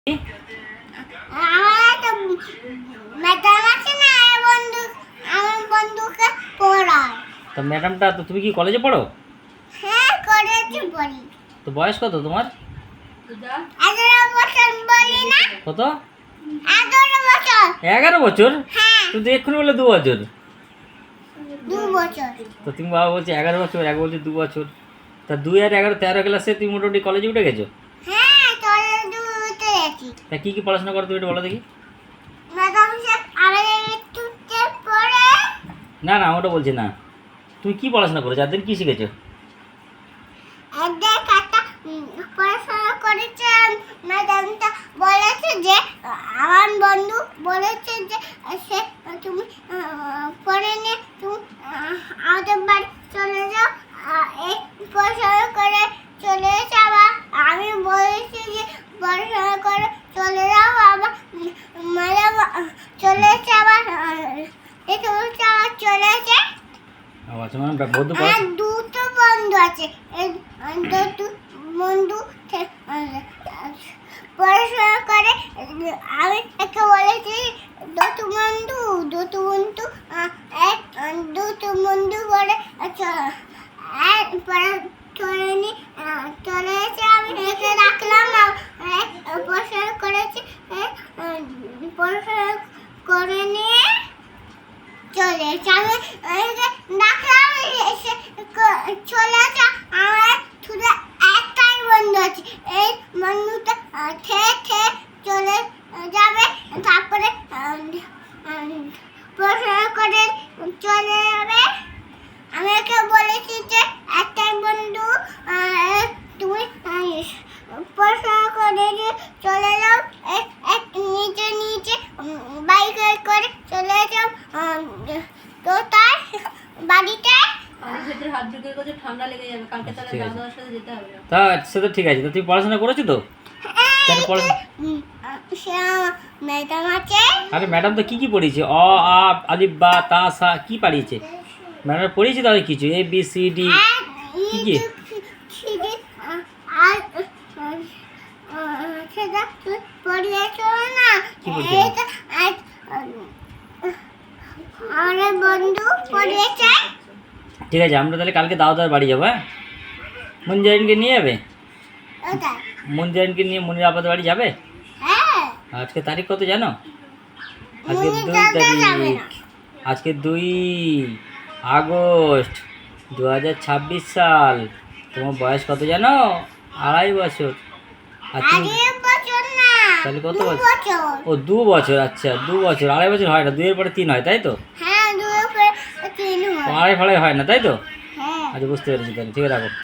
আমার একটা ম্যাডাম আছে না, আমার বন্ধুকে পড়ায়। তো ম্যাডামটা, তো তুমি কি কলেজে পড়ো? হ্যাঁ, কলেজে পড়ি। তো বয়স কত তোমার? 11 বছর বলি না? কত? 11 বছর। 11 বছর? হ্যাঁ, তুমি তো এক্ষুনি বললে 2 বছর। 2 বছর। তো তুমি বাবা বলছে 11 বছর, এক বলছে 2 বছর। তা 2 আর 11 13 ক্লাসে তুমি মোটামুটি কলেজে উঠে গেছো। হ্যাঁ, কলেজে উঠে গেছি। তা কি কি পড়াশোনা করো তুমি একটু বলো দেখি। ম্যাডাম স্যার আমাদের একটুতে পড়ে। না না, ওটা বলছি না, তুমি কি পড়াশোনা করেছো, আর দিন কি শিখেছো? একদিন একটা পড়াশোনা করেছে। ম্যাডামটা বলেছে যে, আমার বন্ধু বলেছে যে সে তুমি পড়ে নিয়ে তুমি আমাদের বাড়ি চলে যাও। এই পড়াশোনা করে চলে যাবা। আমি বলেছি যে পড়াশোনা করে চলে যাও, আবার ম্যাডাম চলে যাবা। চলে যায়। আচ্ছা, মানে বন্ধু আর দুটো বন্ধু আছে। এই দুটো বন্ধু পড়াশোনা করে। আমি একে বলেছি দুটো বন্ধু দুটো করে চলে নি চলে এসে আমি একে রাখলাম। পড়াশোনা করেছি, পড়াশোনা করে নিয়ে চলে এসে আমি ডাকলাম, এসে চলে আসে। আমার শুধু একটাই বন্ধু আছে। এই বন্ধুটা খেয়ে চলে যাবে, তারপরে পড়াশোনা করে চলে যাবে। আমি ওকে বলেছি যে একটাই বন্ধু, তুমি পড়াশোনা করে চলে যাও, নিচে বাইকে করে চলে যাও তো তার বাড়িতে। ঠান্ডা লেগে যাবে কালকে, তাহলে দাদার সাথে যেতে হবে। তা সে তো ঠিক আছে। তো তুমি পড়াশোনা করেছো তো? ম্যাডাম আছে। আরে ম্যাডাম তো কি কি পড়িয়েছে? অ আ আলিফ বা তা সা কি পড়িয়েছে ম্যাডাম? পড়িয়েছে তাহলে কিছু এ বি সি ডি কি কি? আর সেটা পড়িয়েছো না? কি পড়িয়েছে? আমার বন্ধু পড়িয়েছে। ঠিক আছে, আমরা তাহলে কালকে দাওদার বাড়ি যাবো। হ্যাঁ, মঞ্জারিনকে নিয়ে যাবে? ওটাই। মঞ্জারিনকে নিয়ে মনির আপাদের বাড়ি যাবে? হ্যাঁ, আজকে তারিখ কত জানো? আজকে মনির 2 দাদা যাবে তারিখ। না। আজকে 2 আগস্ট 2026 সাল। তোমার বয়স কত জানো? 2.5 বছর। আর তুমি 2.5 বছর না, তাহলে কত 2 বছর? বছর। ও 2 বছর। আচ্ছা 2 বছর। 2.5 বছর হয় না, 2 এর পরে 3 হয়, তাই তো? হ্যাঁ, 2 পরে 3 হয়। 2.5 হয় না, তাই তো? হ্যাঁ। আচ্ছা, বুঝতে পেরেছি। তাহলে ঠিক আছে, রাখো।